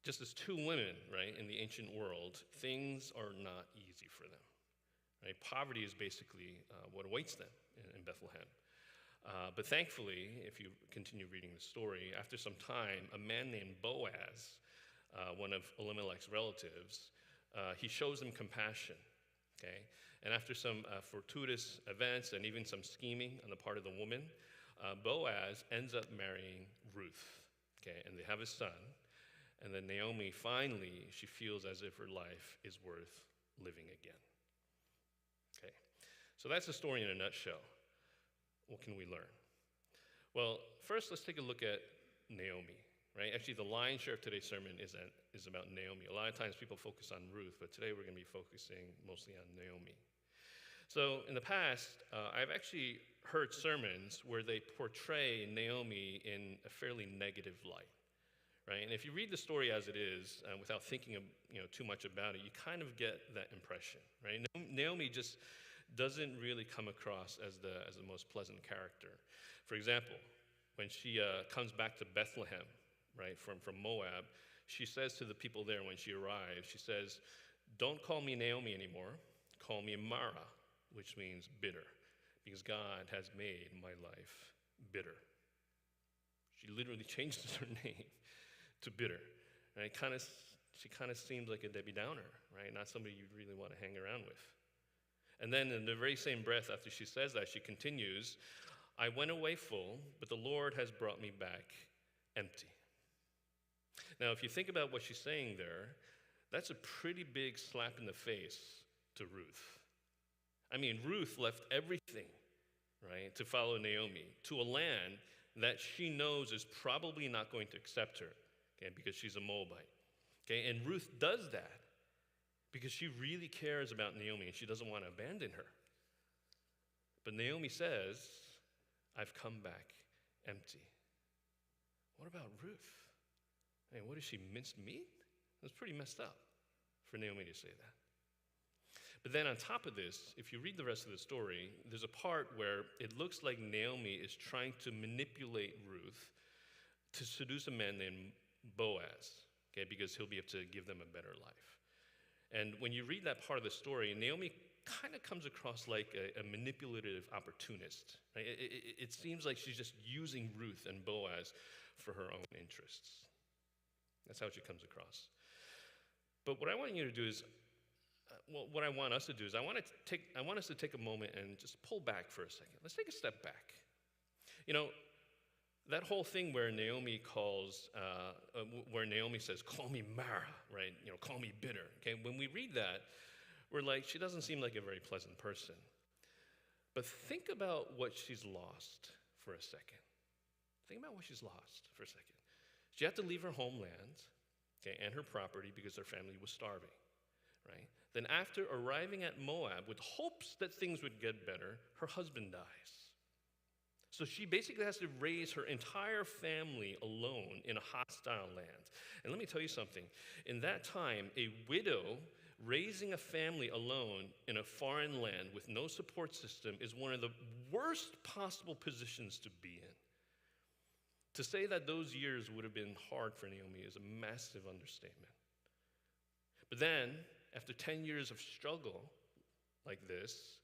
just as two women, right, in the ancient world, things are not easy for them. Right? Poverty is basically what awaits them in Bethlehem. But thankfully, if you continue reading the story, after some time, a man named Boaz, one of Elimelech's relatives, he shows them compassion. Okay? And after some fortuitous events and even some scheming on the part of the woman, Boaz ends up marrying Ruth. Okay? And they have a son. And then Naomi, finally, she feels as if her life is worth living again. Okay? So that's the story in a nutshell. What can we learn? Well, first, let's take a look at Naomi. Right? Actually, the lion's share of today's sermon is about Naomi. A lot of times people focus on Ruth, but today we're going to be focusing mostly on Naomi. So in the past, I've actually heard sermons where they portray Naomi in a fairly negative light. Right? And if you read the story as it is, without thinking too much about it, you kind of get that impression. Right? Naomi just doesn't really come across as the most pleasant character. For example, when she comes back to Bethlehem, right, from Moab, she says to the people there when she arrives, she says, "Don't call me Naomi anymore, call me Mara," which means bitter, because God has made my life bitter. She literally changes her name to bitter. And she kind of seems like a Debbie Downer, right? Not somebody you really want to hang around with. And then in the very same breath after she says that, she continues, "I went away full, but the Lord has brought me back empty." Now, if you think about what she's saying there, that's a pretty big slap in the face to Ruth. I mean, Ruth left everything, right, to follow Naomi to a land that she knows is probably not going to accept her, okay, because she's a Moabite. Okay, and Ruth does that because she really cares about Naomi and she doesn't want to abandon her. But Naomi says, "I've come back empty." What about Ruth? I mean, what is she, minced meat? That's pretty messed up for Naomi to say that. But then on top of this, if you read the rest of the story, there's a part where it looks like Naomi is trying to manipulate Ruth to seduce a man named Boaz, okay, because he'll be able to give them a better life. And when you read that part of the story, Naomi kind of comes across like a manipulative opportunist. Right? It seems like she's just using Ruth and Boaz for her own interests. That's how she comes across. But what I want you to do is, what I want us to do is, I want us to take a moment and just pull back for a second. Let's take a step back. You know, that whole thing where Naomi says, "Call me Mara," right? You know, "Call me bitter." Okay, when we read that, we're like, she doesn't seem like a very pleasant person. But think about what she's lost for a second. Think about what she's lost for a second. She had to leave her homeland, okay, and her property because her family was starving, right? Then after arriving at Moab with hopes that things would get better, her husband dies. So she basically has to raise her entire family alone in a hostile land. And let me tell you something. In that time, a widow raising a family alone in a foreign land with no support system is one of the worst possible positions to be in. To say that those years would have been hard for Naomi is a massive understatement. But then, after 10 years of struggle like this,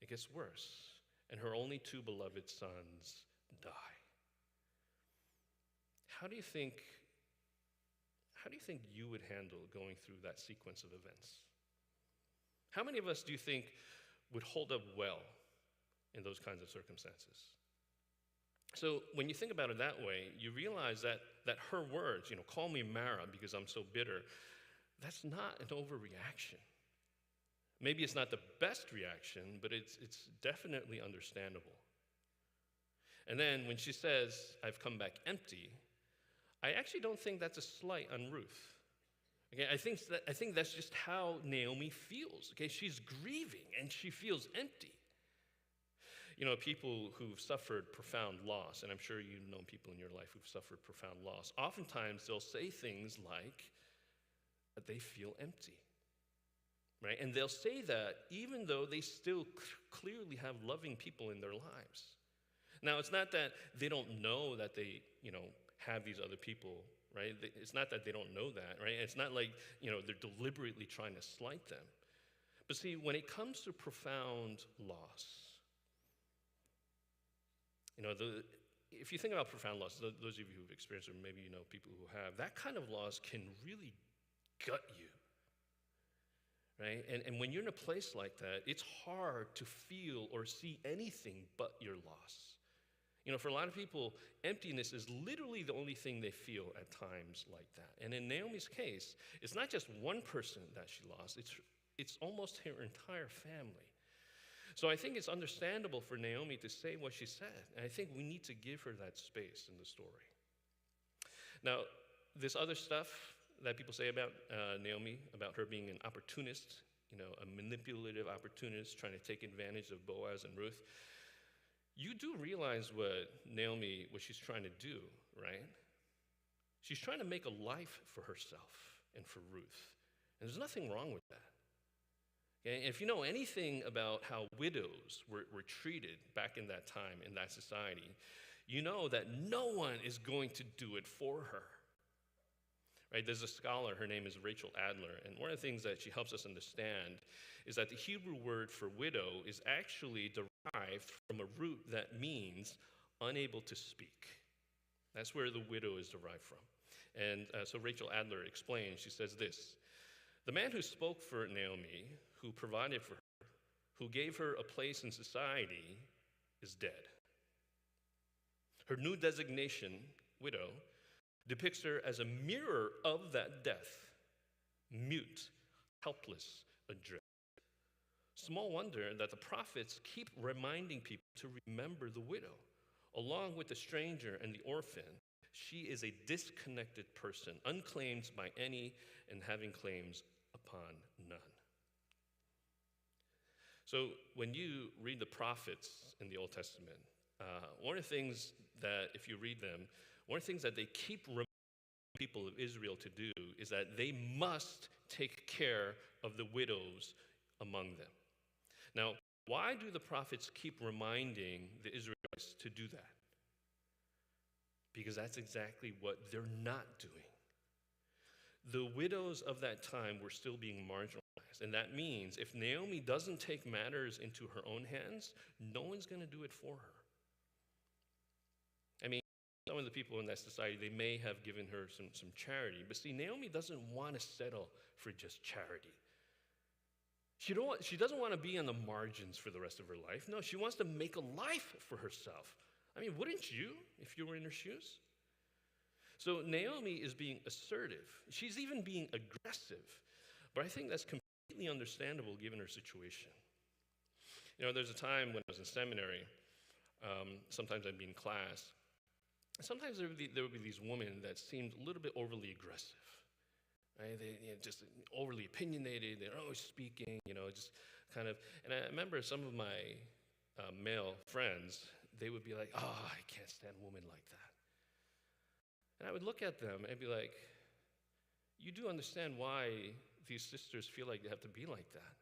it gets worse, and her only two beloved sons die. How do you think you would handle going through that sequence of events? How many of us do you think would hold up well in those kinds of circumstances? So when you think about it that way, you realize that her words, you know, "Call me Mara because I'm so bitter," that's not an overreaction. Maybe it's not the best reaction, but it's definitely understandable. And then when she says, "I've come back empty," I actually don't think that's a slight on Ruth. Okay, I think that's just how Naomi feels. Okay, she's grieving and she feels empty. You know, people who've suffered profound loss, and I'm sure you've known people in your life who've suffered profound loss, oftentimes they'll say things like that they feel empty, right? And they'll say that even though they still clearly have loving people in their lives. Now, it's not that they don't know that they, have these other people, right? It's not that they don't know that, right? It's not like, they're deliberately trying to slight them. But see, when it comes to profound loss, if you think about profound loss, those of you who've experienced it, or maybe you know people who have, that kind of loss can really gut you, right? And when you're in a place like that, it's hard to feel or see anything but your loss. For a lot of people, emptiness is literally the only thing they feel at times like that. And in Naomi's case, it's not just one person that she lost, it's almost her entire family. So I think it's understandable for Naomi to say what she said. And I think we need to give her that space in the story. Now, this other stuff that people say about Naomi, about her being an opportunist, a manipulative opportunist trying to take advantage of Boaz and Ruth, you do realize what she's trying to do, right? She's trying to make a life for herself and for Ruth. And there's nothing wrong with that. Okay? If you know anything about how widows were treated back in that time, in that society, you know that no one is going to do it for her. Right? There's a scholar, her name is Rachel Adler, and one of the things that she helps us understand is that the Hebrew word for widow is actually derived from a root that means unable to speak. That's where the widow is derived from. And so Rachel Adler explains, she says this: the man who spoke for Naomi, who provided for her, who gave her a place in society, is dead. Her new designation, widow, depicts her as a mirror of that death, mute, helpless, adrift. Small wonder that the prophets keep reminding people to remember the widow. Along with the stranger and the orphan, she is a disconnected person, unclaimed by any and having claims upon none. So when you read the prophets in the Old Testament, one of the things that, if you read them, one of the things that they keep reminding people of Israel to do is that they must take care of the widows among them. Now, why do the prophets keep reminding the Israelites to do that? Because that's exactly what they're not doing. The widows of that time were still being marginalized. And that means if Naomi doesn't take matters into her own hands, no one's going to do it for her. I mean, some of the people in that society, they may have given her some charity. But see, Naomi doesn't want to settle for just charity. She doesn't want to be on the margins for the rest of her life. No, she wants to make a life for herself. I mean, wouldn't you if you were in her shoes? So Naomi is being assertive. She's even being aggressive. But I think that's completely understandable given her situation. There's a time when I was in seminary, sometimes I'd be in class. Sometimes there would be these women that seemed a little bit overly aggressive. Right? They just overly opinionated. They're always speaking, just kind of. And I remember some of my male friends, they would be like, "Oh, I can't stand women like that." And I would look at them and be like, "You do understand why these sisters feel like they have to be like that?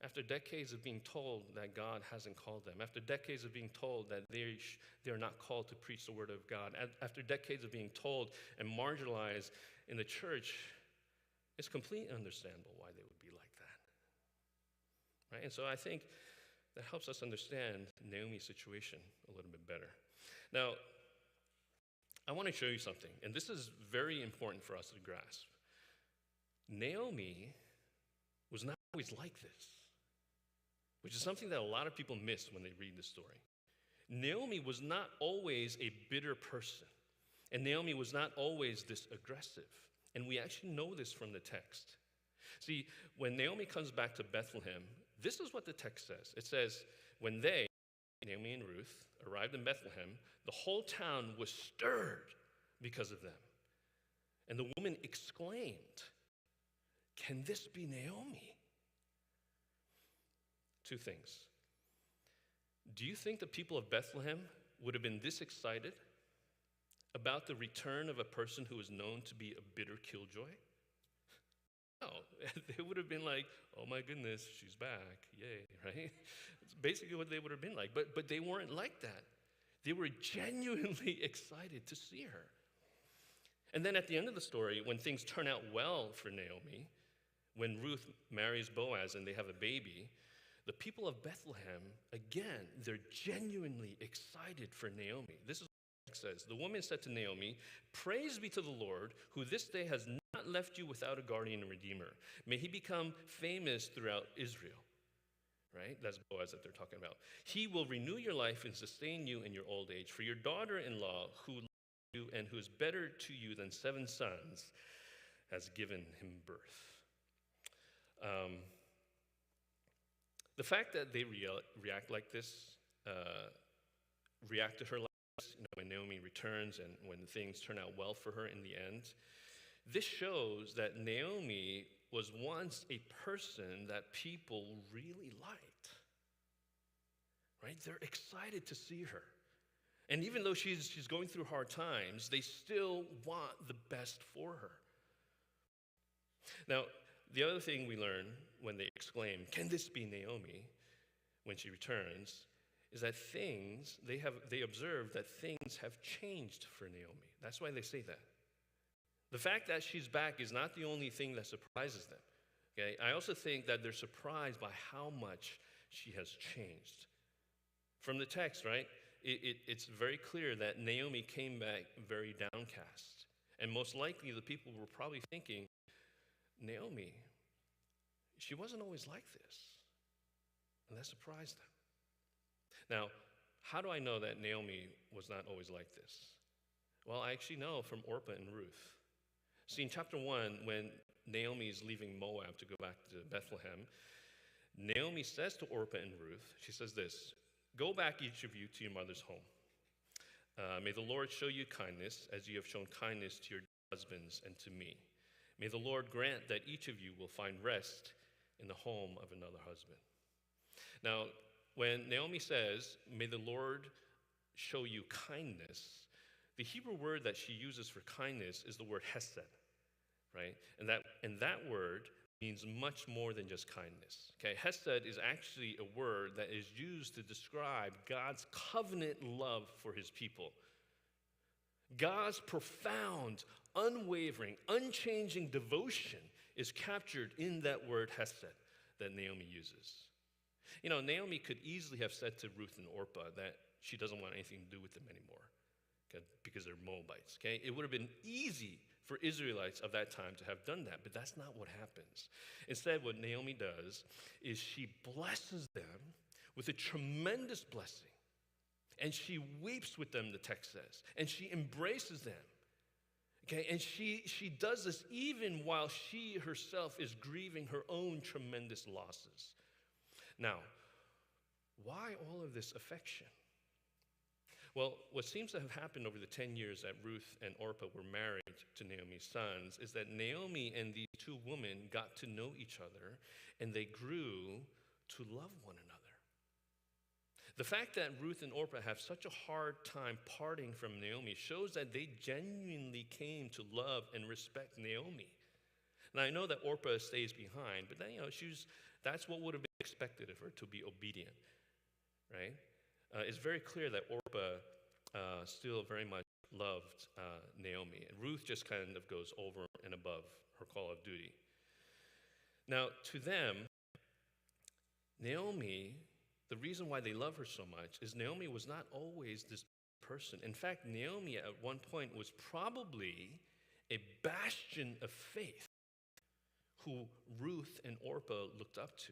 After decades of being told that God hasn't called them, after decades of being told that they're not called to preach the word of God, after decades of being told and marginalized in the church, it's completely understandable why they would be like that." Right? And so I think that helps us understand Naomi's situation a little bit better. Now, I want to show you something, and this is very important for us to grasp. Naomi was not always like this, which is something that a lot of people miss when they read the story. Naomi was not always a bitter person, and Naomi was not always this aggressive. And we actually know this from the text. See, when Naomi comes back to Bethlehem, this is what the text says. It says, when they, Naomi and Ruth, arrived in Bethlehem, the whole town was stirred because of them. And the woman exclaimed, "Can this be Naomi?" Two things. Do you think the people of Bethlehem would have been this excited about the return of a person who is known to be a bitter killjoy? No, they would have been like, "Oh my goodness, she's back, yay," right? It's basically what they would have been like, but they weren't like that. They were genuinely excited to see her. And then at the end of the story, when things turn out well for Naomi, when Ruth marries Boaz and they have a baby, the people of Bethlehem, again, they're genuinely excited for Naomi. This is what it says. The woman said to Naomi, "Praise be to the Lord, who this day has not left you without a guardian and redeemer. May he become famous throughout Israel." Right? That's Boaz that they're talking about. "He will renew your life and sustain you in your old age. For your daughter-in-law, who loves you and who is better to you than 7 sons, has given him birth." The fact that they react like this, react to her like this, when Naomi returns and when things turn out well for her in the end, this shows that Naomi was once a person that people really liked. Right? They're excited to see her. And even though she's going through hard times, they still want the best for her. Now, the other thing we learn when they exclaim, "Can this be Naomi?" when she returns, is that they observe that things have changed for Naomi. That's why they say that. The fact that she's back is not the only thing that surprises them. Okay? I also think that they're surprised by how much she has changed. From the text, right, it's very clear that Naomi came back very downcast. And most likely the people were probably thinking, Naomi, she wasn't always like this. And that surprised them. Now, how do I know that Naomi was not always like this? Well, I actually know from Orpah and Ruth. See, in chapter 1, when Naomi is leaving Moab to go back to Bethlehem, Naomi says to Orpah and Ruth, she says this, "Go back, each of you, to your mother's home. May the Lord show you kindness as you have shown kindness to your husbands and to me. May the Lord grant that each of you will find rest in the home of another husband." Now, when Naomi says, "May the Lord show you kindness," the Hebrew word that she uses for kindness is the word hesed, right? And that word means much more than just kindness. Okay, hesed is actually a word that is used to describe God's covenant love for his people. God's profound, unwavering, unchanging devotion is captured in that word hesed that Naomi uses. Naomi could easily have said to Ruth and Orpah that she doesn't want anything to do with them anymore, okay, because they're Moabites. Okay, it would have been easy for Israelites of that time to have done that, but that's not what happens. Instead, what Naomi does is she blesses them with a tremendous blessing, and she weeps with them, the text says, and she embraces them. Okay, and she does this even while she herself is grieving her own tremendous losses. Now, why all of this affection? Well, what seems to have happened over the 10 years that Ruth and Orpah were married to Naomi's sons is that Naomi and these two women got to know each other, and they grew to love one another. The fact that Ruth and Orpah have such a hard time parting from Naomi shows that they genuinely came to love and respect Naomi. Now, I know that Orpah stays behind, but then, that's what would have been expected of her, to be obedient, right? It's very clear that Orpah still very much loved Naomi, and Ruth just kind of goes over and above her call of duty. Now, to them, Naomi, the reason why they love her so much is Naomi was not always this person. In fact, Naomi at one point was probably a bastion of faith who Ruth and Orpah looked up to.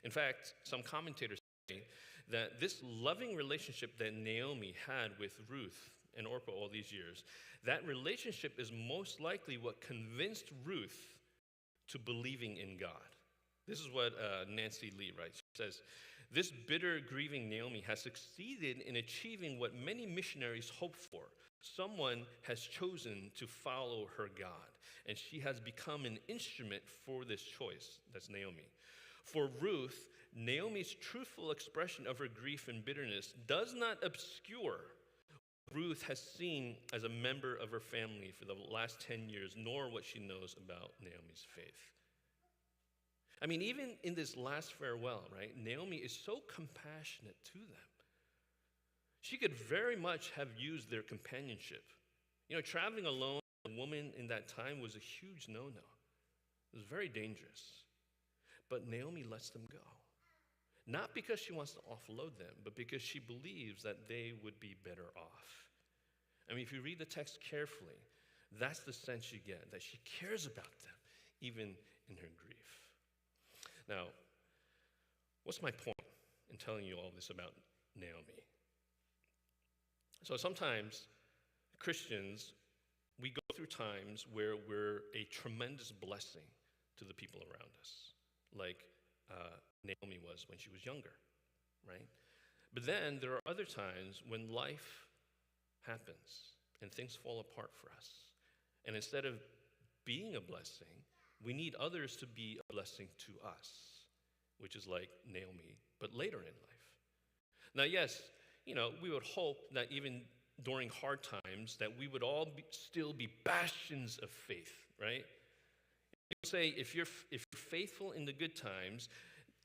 In fact, some commentators say that this loving relationship that Naomi had with Ruth and Orpah all these years, that relationship is most likely what convinced Ruth to believing in God. This is what Nancy Lee writes. She says, "This bitter, grieving Naomi has succeeded in achieving what many missionaries hope for. Someone has chosen to follow her God, and she has become an instrument for this choice." That's Naomi. For Ruth, Naomi's truthful expression of her grief and bitterness does not obscure what Ruth has seen as a member of her family for the last 10 years, nor what she knows about Naomi's faith. I mean, even in this last farewell, right, Naomi is so compassionate to them. She could very much have used their companionship Traveling alone, a woman in that time was a huge no-no. It was very dangerous. But Naomi lets them go. Not because she wants to offload them, but because she believes that they would be better off. If you read the text carefully, that's the sense you get, that she cares about them, even in her grief. Now, what's my point in telling you all this about Naomi? So sometimes Christians, we go through times where we're a tremendous blessing to the people around us, like Naomi was when she was younger, right? But then there are other times when life happens and things fall apart for us. And instead of being a blessing, we need others to be a blessing to us, which is like Naomi, but later in life. Now, yes, we would hope that even during hard times that we would all still be bastions of faith, right? People say if you're faithful in the good times,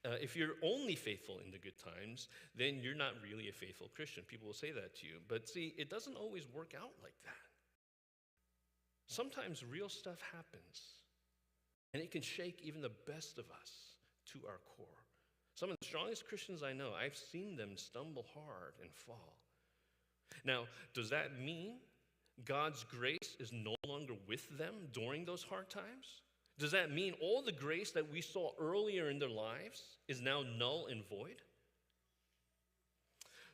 if you're only faithful in the good times, then you're not really a faithful Christian. People will say that to you. But see, it doesn't always work out like that. Sometimes real stuff happens, and it can shake even the best of us to our core. Some of the strongest Christians I know, I've seen them stumble hard and fall. Now, does that mean God's grace is no longer with them during those hard times? Does that mean all the grace that we saw earlier in their lives is now null and void?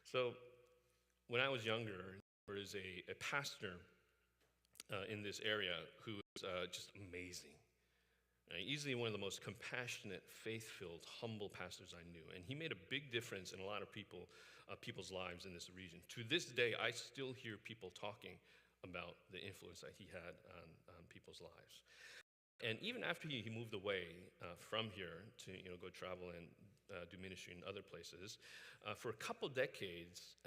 So, when I was younger, there was a pastor in this area who was just amazing. Easily one of the most compassionate, faith-filled, humble pastors I knew. And he made a big difference in a lot of people's lives in this region. To this day, I still hear people talking about the influence that he had on people's lives. And even after he moved away from here to go travel and do ministry in other places, for a couple decades,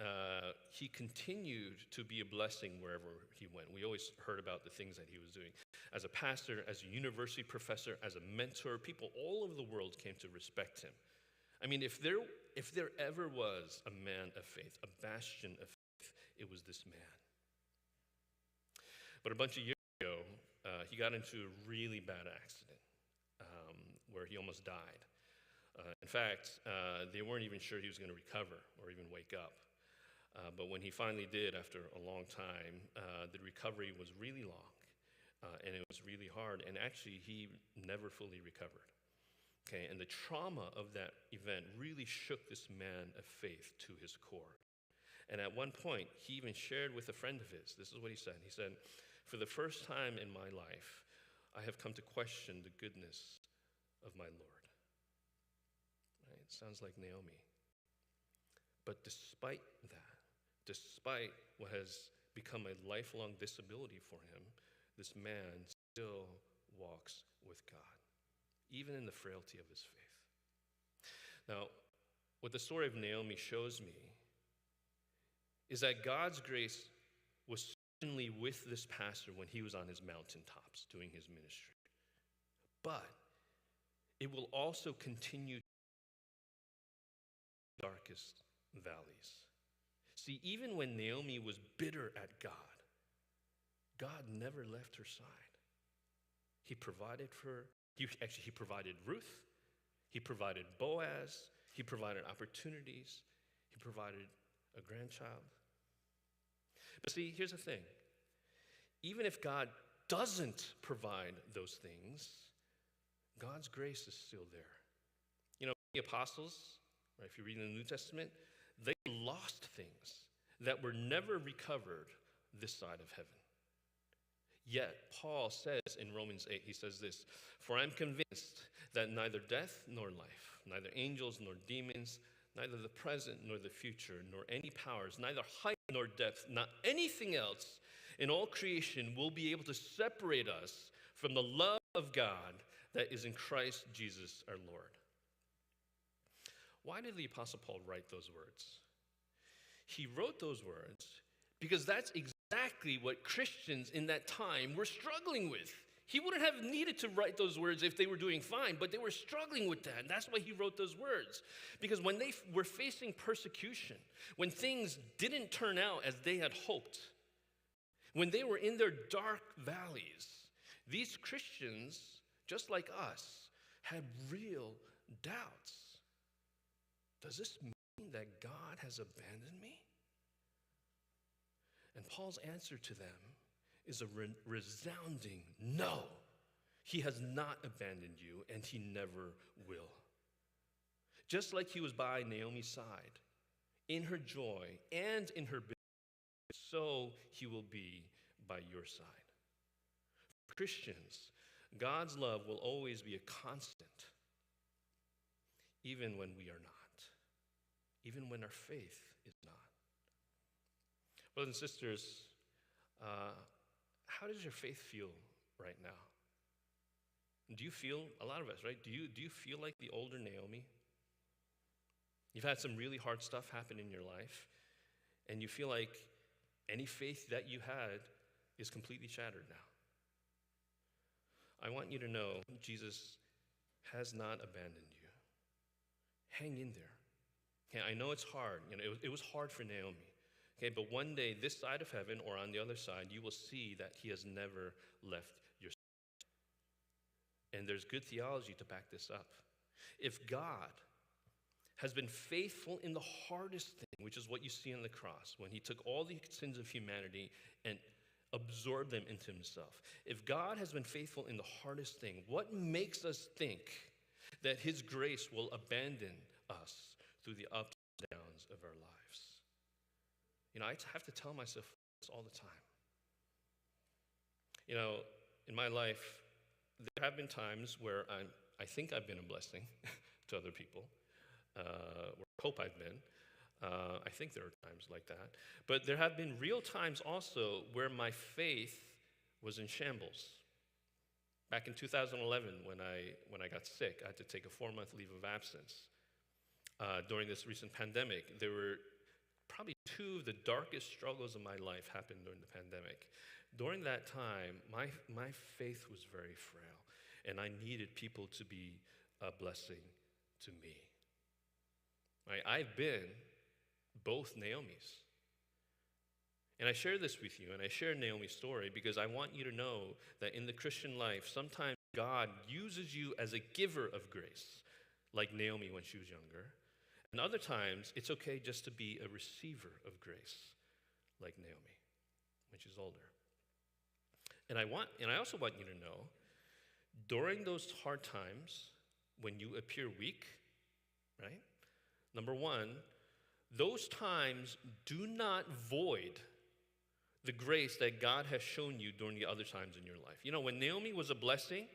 he continued to be a blessing wherever he went. We always heard about the things that he was doing. As a pastor, as a university professor, as a mentor, people all over the world came to respect him. If there ever was a man of faith, a bastion of faith, it was this man. But a bunch of years ago, he got into a really bad accident where he almost died. In fact, they weren't even sure he was going to recover or even wake up. But when he finally did, after a long time, the recovery was really long, and it was really hard. And actually, he never fully recovered. Okay, and the trauma of that event really shook this man of faith to his core. And at one point, he even shared with a friend of his. This is what he said. He said, "For the first time in my life, I have come to question the goodness of my Lord." Right? It sounds like Naomi. But despite that, despite what has become a lifelong disability for him, this man still walks with God, even in the frailty of his faith. Now, what the story of Naomi shows me is that God's grace was certainly with this pastor when he was on his mountaintops doing his ministry. But it will also continue in the darkest valleys. See, even when Naomi was bitter at God, God never left her side. He provided for her. He provided Ruth. He provided Boaz. He provided opportunities. He provided a grandchild. But see, here's the thing. Even if God doesn't provide those things, God's grace is still there. The apostles, right, if you read in the New Testament, they lost things that were never recovered this side of heaven. Yet, Paul says in Romans 8, he says this, "For I am convinced that neither death nor life, neither angels nor demons, neither the present nor the future, nor any powers, neither height nor depth, not anything else in all creation will be able to separate us from the love of God that is in Christ Jesus our Lord." Why did the Apostle Paul write those words? He wrote those words because that's exactly what Christians in that time were struggling with. He wouldn't have needed to write those words if they were doing fine, but they were struggling with that. And that's why he wrote those words. Because when they were facing persecution, when things didn't turn out as they had hoped, When they were in their dark valleys, these Christians, just like us, had real doubts. Does this mean that God has abandoned me? And Paul's answer to them is a resounding no. He has not abandoned you, and he never will. Just like he was by Naomi's side, in her joy and in her bitterness, so he will be by your side. For Christians, God's love will always be a constant, even when we are not, even when our faith is not. Brothers and sisters, how does your faith feel right now? Do you feel, a lot of us, right? Do you feel like the older Naomi? You've had some really hard stuff happen in your life, and you feel like any faith that you had is completely shattered now. I want you to know Jesus has not abandoned you. Hang in there. Okay, I know it's hard. It was hard for Naomi. Okay, but one day, this side of heaven or on the other side, you will see that he has never left your side. And there's good theology to back this up. If God has been faithful in the hardest thing, which is what you see on the cross, when he took all the sins of humanity and absorbed them into himself. If God has been faithful in the hardest thing, what makes us think that his grace will abandon us through the ups and downs of our lives? I have to tell myself this all the time. In my life, there have been times where I think I've been a blessing to other people, or I hope I've been. I think there are times like that. But there have been real times also where my faith was in shambles. Back in 2011, when I got sick, I had to take a 4-month leave of absence. During this recent pandemic, there were probably 2 of the darkest struggles of my life happened during the pandemic. During that time, my faith was very frail, and I needed people to be a blessing to me. Right? I've been both Naomis. And I share this with you, and I share Naomi's story because I want you to know that in the Christian life, sometimes God uses you as a giver of grace, like Naomi when she was younger. And other times, it's okay just to be a receiver of grace, like Naomi when she's older. And I also want you to know, during those hard times, when you appear weak, right? Number one, those times do not void the grace that God has shown you during the other times in your life. When Naomi was a blessing,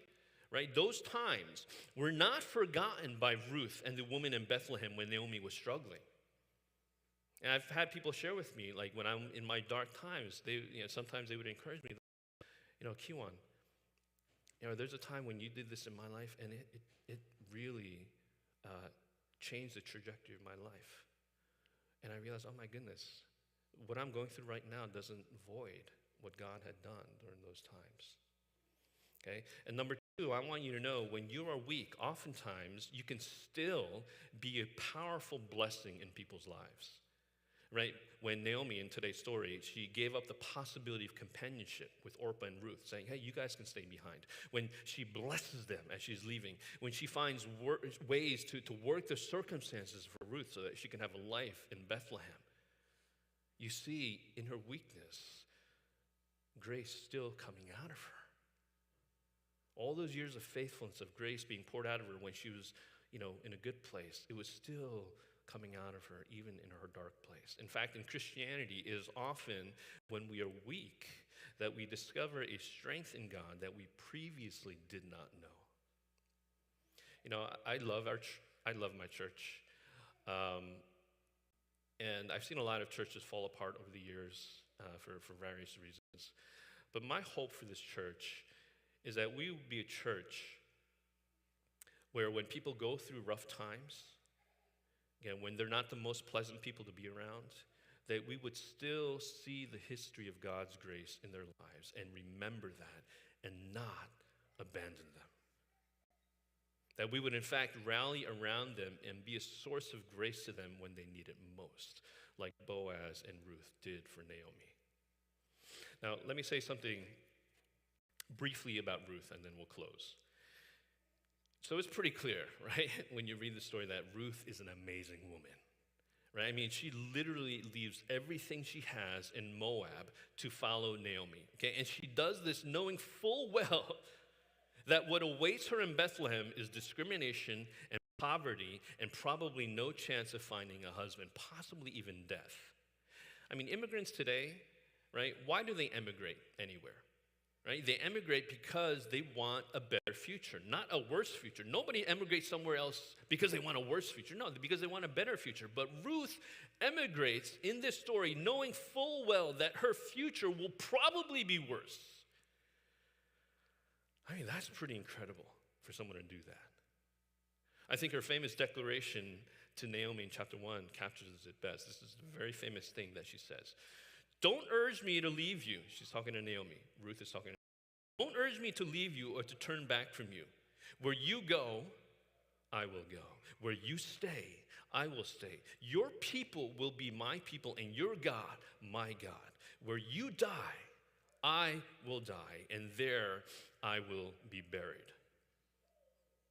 right, those times were not forgotten by Ruth and the woman in Bethlehem when Naomi was struggling. And I've had people share with me, like when I'm in my dark times, sometimes they would encourage me, Kiwan, there's a time when you did this in my life, and it really changed the trajectory of my life. And I realized, oh my goodness, what I'm going through right now doesn't void what God had done during those times. Okay? And number 2, I want you to know, when you are weak, oftentimes you can still be a powerful blessing in people's lives. Right? When Naomi, in today's story, she gave up the possibility of companionship with Orpah and Ruth, saying, hey, you guys can stay behind. When she blesses them as she's leaving, when she finds ways to work the circumstances for Ruth so that she can have a life in Bethlehem, you see in her weakness, grace still coming out of her. All those years of faithfulness, of grace being poured out of her when she was, in a good place, it was still coming out of her, even in her dark place. In fact, in Christianity, it is often when we are weak that we discover a strength in God that we previously did not know. I love my church, and I've seen a lot of churches fall apart over the years for various reasons. But my hope for this church is that we would be a church where when people go through rough times, again, when they're not the most pleasant people to be around, that we would still see the history of God's grace in their lives and remember that and not abandon them. That we would, in fact, rally around them and be a source of grace to them when they need it most, like Boaz and Ruth did for Naomi. Now, let me say something briefly about Ruth, and then we'll close. So it's pretty clear, right, when you read the story that Ruth is an amazing woman, right? I mean, she literally leaves everything she has in Moab to follow Naomi, okay? And she does this knowing full well that what awaits her in Bethlehem is discrimination and poverty and probably no chance of finding a husband, possibly even death. I mean, immigrants today, right, why do they emigrate anywhere? Right? They emigrate because they want a better future, not a worse future. Nobody emigrates somewhere else because they want a worse future. No, because they want a better future. But Ruth emigrates in this story knowing full well that her future will probably be worse. I mean, that's pretty incredible for someone to do that. I think her famous declaration to Naomi in chapter 1 captures it best. This is a very famous thing that she says. Don't urge me to leave you. She's talking to Naomi. Ruth is talking to Naomi. Don't urge me to leave you or to turn back from you. Where you go, I will go. Where you stay, I will stay. Your people will be my people, and your God, my God. Where you die, I will die, and there I will be buried.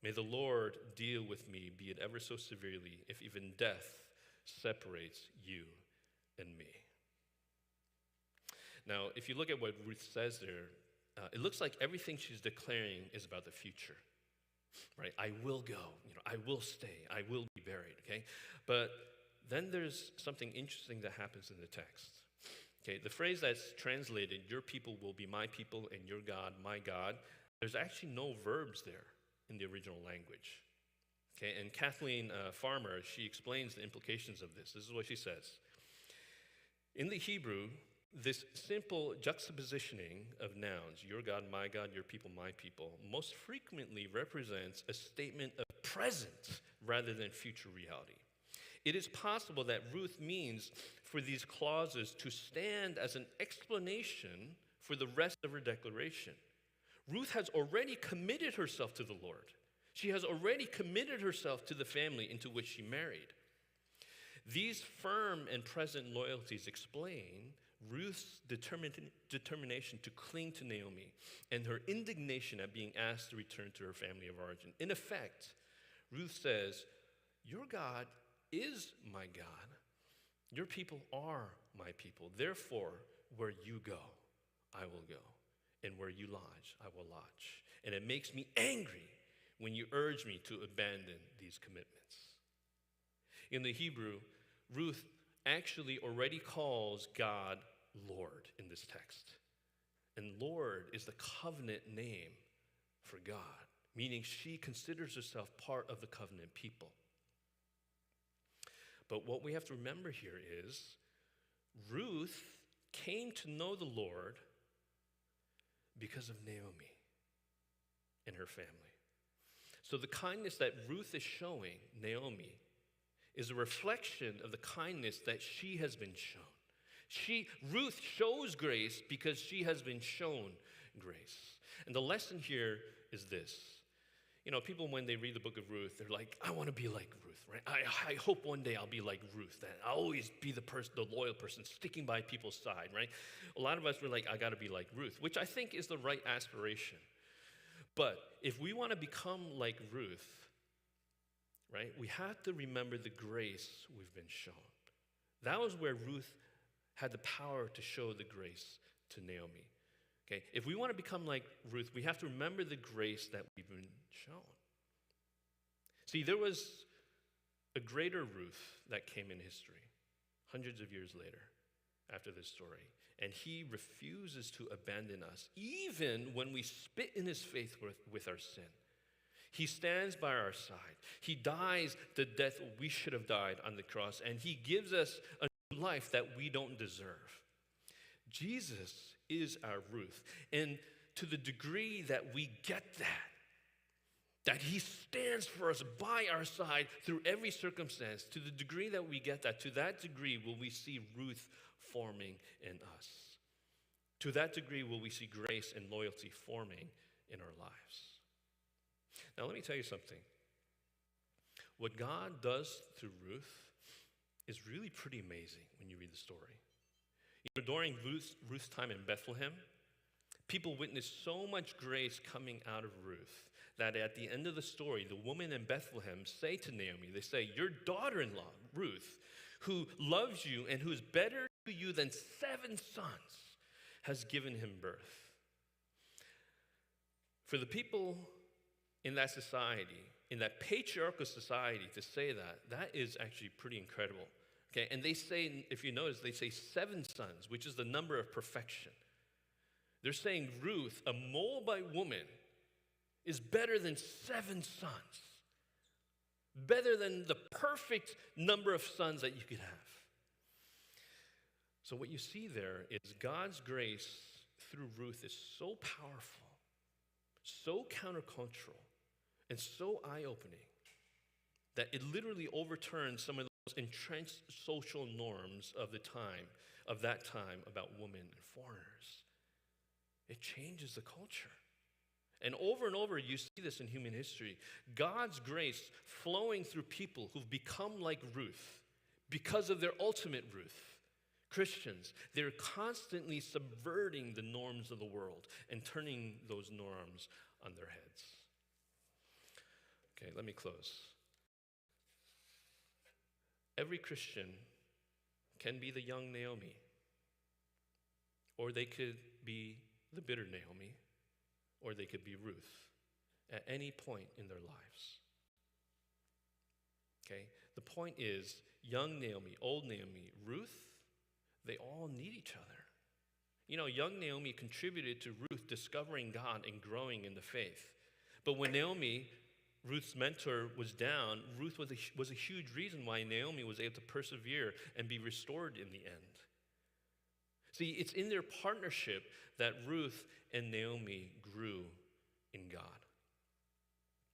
May the Lord deal with me, be it ever so severely, if even death separates you and me. Now, if you look at what Ruth says there, it looks like everything she's declaring is about the future, right? I will go, I will stay, I will be buried, okay? But then there's something interesting that happens in the text. Okay, the phrase that's translated, your people will be my people and your God, my God, there's actually no verbs there in the original language. Okay, and Kathleen Farmer, she explains the implications of this. This is what she says. In the Hebrew, this simple juxtapositioning of nouns, your God, my God, your people, my people, most frequently represents a statement of present rather than future reality. It is possible that Ruth means for these clauses to stand as an explanation for the rest of her declaration. Ruth has already committed herself to the Lord. She has already committed herself to the family into which she married. These firm and present loyalties explain Ruth's determination to cling to Naomi and her indignation at being asked to return to her family of origin. In effect, Ruth says, your God is my God. Your people are my people. Therefore, where you go, I will go. And where you lodge, I will lodge. And it makes me angry when you urge me to abandon these commitments. In the Hebrew, Ruth actually already calls God Lord in this text. And Lord is the covenant name for God, meaning she considers herself part of the covenant people. But what we have to remember here is Ruth came to know the Lord because of Naomi and her family. So the kindness that Ruth is showing Naomi is a reflection of the kindness that she has been shown. Ruth shows grace because she has been shown grace. And the lesson here is this. People, when they read the book of Ruth, they're like, I want to be like Ruth, right? I hope one day I'll be like Ruth, that I'll always be the loyal person sticking by people's side, right? A lot of us were like, I got to be like Ruth, which I think is the right aspiration. But if we want to become like Ruth, right, we have to remember the grace we've been shown. That was where Ruth had the power to show the grace to Naomi. Okay, if we want to become like Ruth, we have to remember the grace that we've been shown. See, there was a greater Ruth that came in history hundreds of years later after this story, and he refuses to abandon us, even when we spit in his face with our sin. He stands by our side. He dies the death we should have died on the cross, and he gives us a new life that we don't deserve. Jesus is our Ruth. And to the degree that we get that he stands for us by our side through every circumstance, to the degree that we get that, to that degree will we see Ruth forming in us. To that degree will we see grace and loyalty forming in our lives. Now let me tell you something. What God does through Ruth is really pretty amazing when you read the story. During Ruth's time in Bethlehem, people witnessed so much grace coming out of Ruth that at the end of the story, the women in Bethlehem say to Naomi, they say, your daughter-in-law, Ruth, who loves you and who is better to you than 7 sons, has given him birth. For the people in that society, in that patriarchal society, to say that, that is actually pretty incredible. Okay, and they say, if you notice, they say 7 sons, which is the number of perfection. They're saying Ruth, a Moabite woman, is better than 7 sons. Better than the perfect number of sons that you could have. So what you see there is God's grace through Ruth is so powerful, so countercultural, and so eye-opening that it literally overturns some of those entrenched social norms of that time about women and foreigners. It changes the culture. And over, you see this in human history. God's grace flowing through people who've become like Ruth because of their ultimate Ruth. Christians, they're constantly subverting the norms of the world and turning those norms on their heads. Okay, let me close. Every Christian can be the young Naomi, or they could be the bitter Naomi, or they could be Ruth at any point in their lives. Okay? The point is, young Naomi, old Naomi, Ruth, they all need each other. You know, young Naomi contributed to Ruth discovering God and growing in the faith. But when Naomi, Ruth's mentor, was down, Ruth was a huge reason why Naomi was able to persevere and be restored in the end. See, it's in their partnership that Ruth and Naomi grew in God.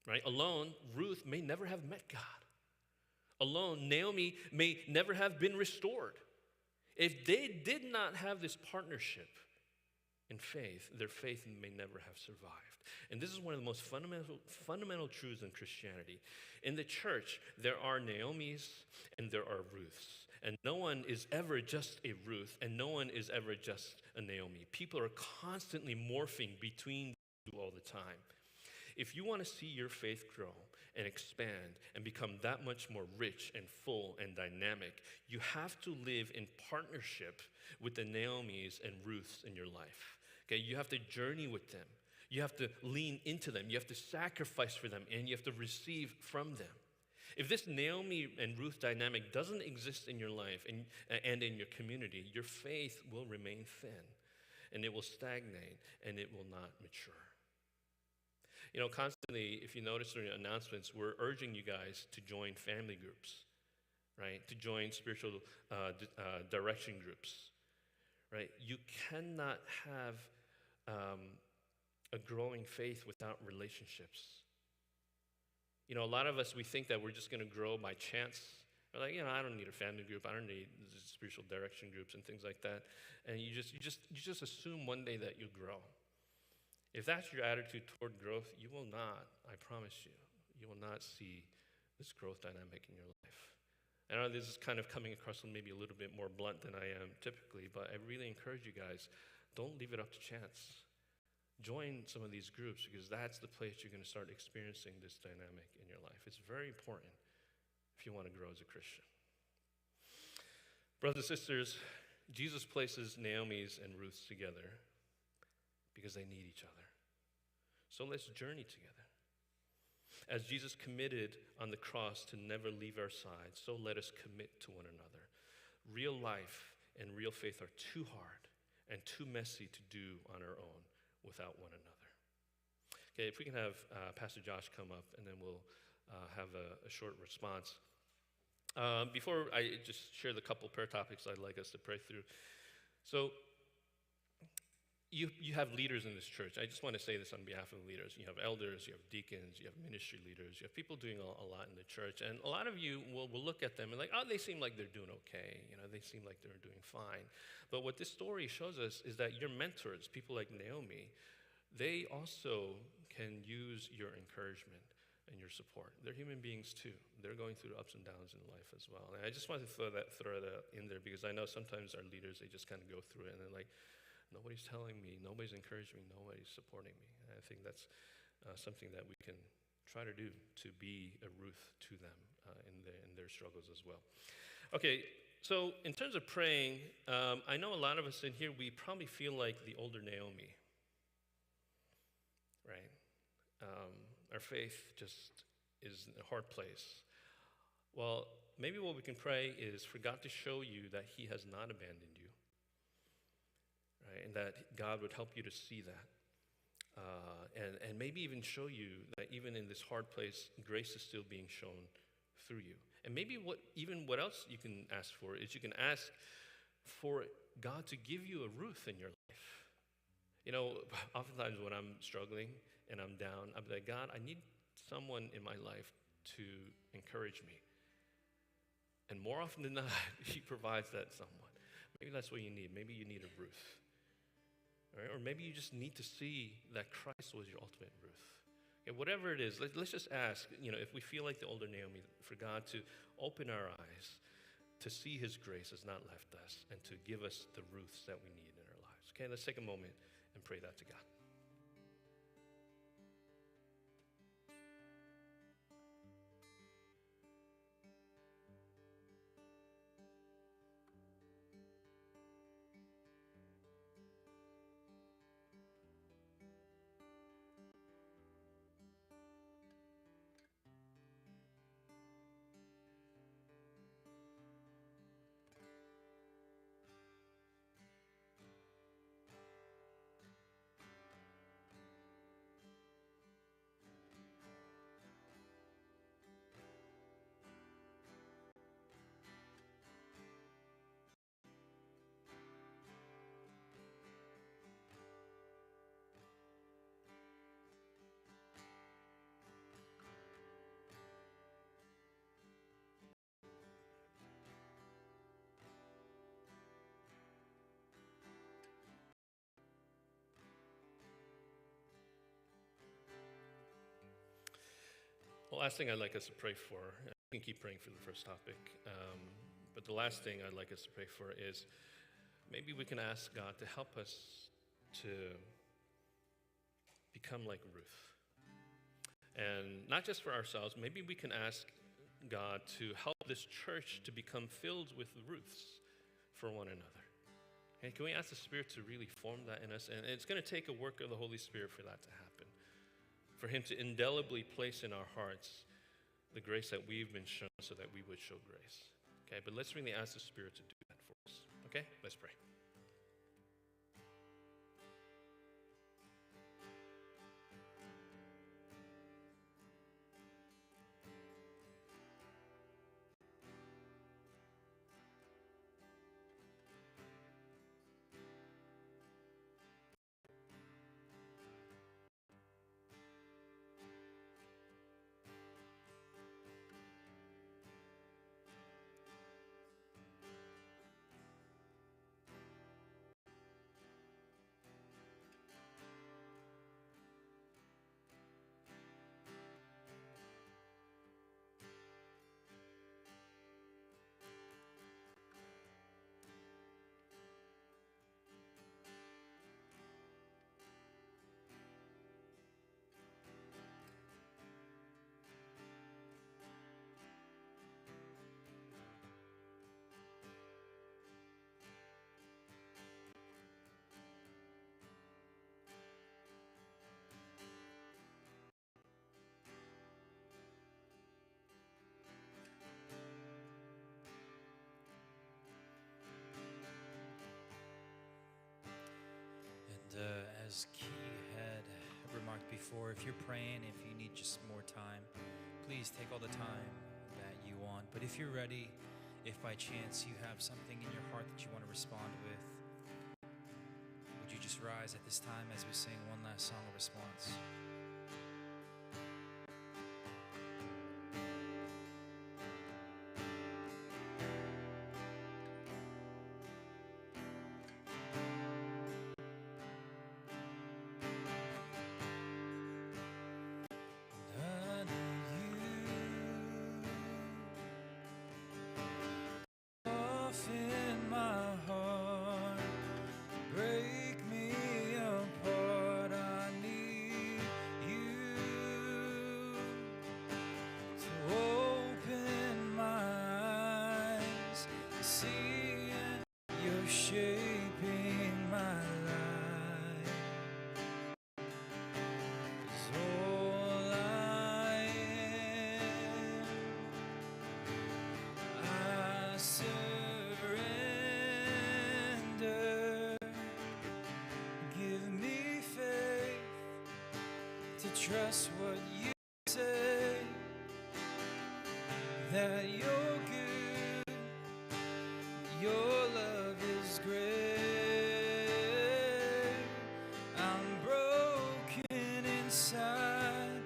Right? Alone, Ruth may never have met God. Alone, Naomi may never have been restored. If they did not have this partnership in faith, their faith may never have survived. And this is one of the most fundamental truths in Christianity. In the church, there are Naomis and there are Ruths. And no one is ever just a Ruth, and no one is ever just a Naomi. People are constantly morphing between the two all the time. If you want to see your faith grow and expand and become that much more rich and full and dynamic, you have to live in partnership with the Naomis and Ruths in your life. Okay, you have to journey with them. You have to lean into them. You have to sacrifice for them, and you have to receive from them. If this Naomi and Ruth dynamic doesn't exist in your life and in your community, your faith will remain thin, and it will stagnate, and it will not mature. You know, constantly, if you notice during announcements, we're urging you guys to join family groups, right? To join spiritual direction groups, right? You cannot have a growing faith without relationships. You know, a lot of us, we think that we're just going to grow by chance. We're like, you know, I don't need a family group. I don't need spiritual direction groups and things like that. And you just assume one day that you'll grow. If that's your attitude toward growth, you will not, I promise you, you will not see this growth dynamic in your life. I know this is kind of coming across maybe a little bit more blunt than I am typically, but I really encourage you guys, don't leave it up to chance. Join some of these groups, because that's the place you're going to start experiencing this dynamic in your life. It's very important if you want to grow as a Christian. Brothers and sisters, Jesus places Naomi's and Ruth's together because they need each other. So let's journey together. As Jesus committed on the cross to never leave our side, so let us commit to one another. Real life and real faith are too hard and too messy to do on our own without one another. Okay, if we can have Pastor Josh come up, and then we'll have a short response. Before I just share the couple prayer topics I'd like us to pray through. So, you have leaders in this church. I just want to say this on behalf of the leaders. You have elders, you have deacons, you have ministry leaders, you have people doing a lot in the church. And a lot of you will look at them and like, oh, they seem like they're doing okay. You know, they seem like they're doing fine. But what this story shows us is that your mentors, people like Naomi, they also can use your encouragement and your support. They're human beings too. they're going through ups and downs in life as well. And I just wanted to throw that in there because I know sometimes our leaders, they just kind of go through it and they're like, nobody's telling me, nobody's encouraging me, nobody's supporting me. And I think that's something that we can try to do, to be a Ruth to them in their struggles as well. Okay, so in terms of praying, I know a lot of us in here, we probably feel like the older Naomi, right? Our faith just is in a hard place. Well, maybe what we can pray is for God to show you that he has not abandoned you, right? And that God would help you to see that. And maybe even show you that even in this hard place, grace is still being shown through you. And maybe what else you can ask for is you can ask for God to give you a Ruth in your life. You know, oftentimes when I'm struggling and I'm down, I'm like, God, I need someone in my life to encourage me. And more often than not, he provides that someone. Maybe that's what you need. Maybe you need a Ruth. Right? Or maybe you just need to see that Christ was your ultimate Ruth. Okay, whatever it is, let's just ask, if we feel like the older Naomi, for God to open our eyes to see his grace has not left us and to give us the Ruths that we need in our lives. Okay, let's take a moment and pray that to God. The last thing I'd like us to pray for, and we can keep praying for the first topic, but the last thing I'd like us to pray for is maybe we can ask God to help us to become like Ruth. And not just for ourselves, maybe we can ask God to help this church to become filled with Ruths for one another. And can we ask the Spirit to really form that in us? And it's going to take a work of the Holy Spirit for that to happen. For him to indelibly place in our hearts the grace that we've been shown so that we would show grace. Okay, but let's really ask the Spirit to do that for us. Okay, let's pray. As Key had remarked before, if you're praying, if you need just more time, please take all the time that you want. But if you're ready, if by chance you have something in your heart that you want to respond with, would you just rise at this time as we sing one last song of response? to trust what you say, that you're good, your love is great. I'm broken inside,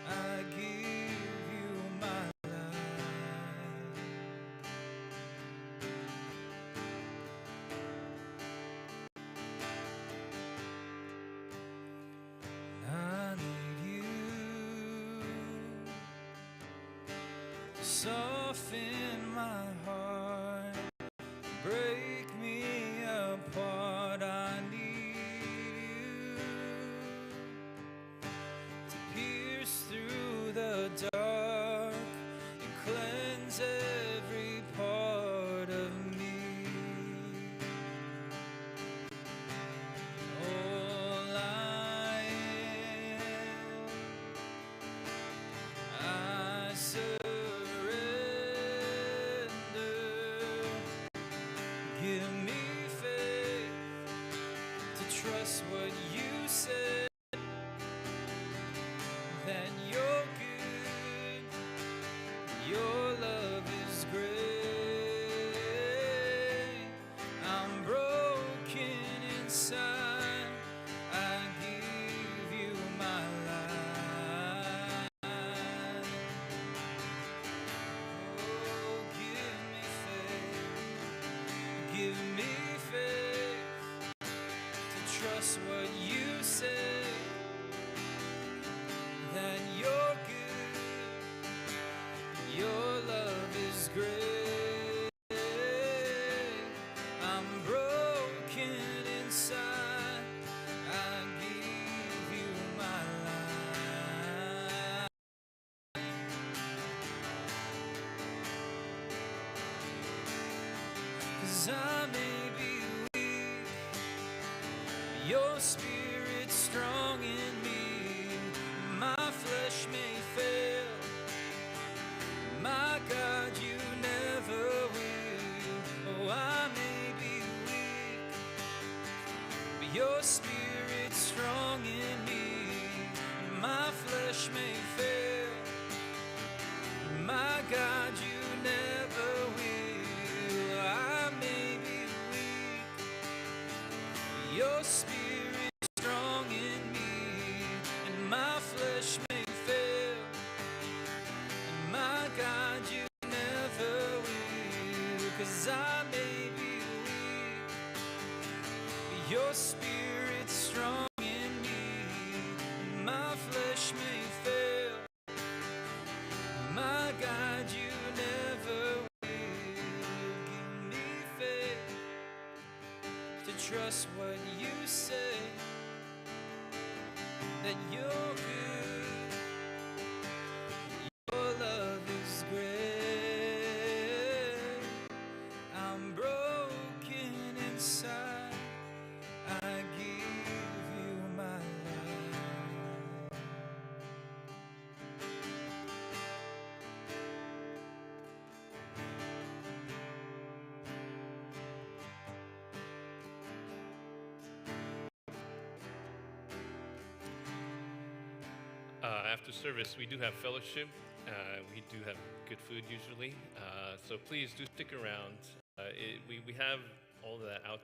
I give you my life. I need you to soften my heart, break me apart. I need you to pierce through the dark and cleanse every part of me. All I am, I surrender. Give me faith to trust what you said, that you're good, your love is great. I'm broken inside, I give you my life. Oh, give me faith to trust what you say, that you're good, your love is great. I'm broken inside, I give you my life. 'Cause I may be weak, your spirit's strong in me. My flesh may fail, my God, you never will. Oh, I may be weak, but your spirit's strong in me. My flesh may fail, my God, you never will. I may be weak, your spirit's strong in me, and my flesh may fail, and my God, you never will. 'Cause I may be weak, but your spirit's strong in me, and my flesh may fail, my God, you never will. Give me faith to trust what you say, that you're good, your love is great. I'm broken inside, I give you my life. After service, we do have fellowship. We do have good food usually. So please do stick around. We have all of that out there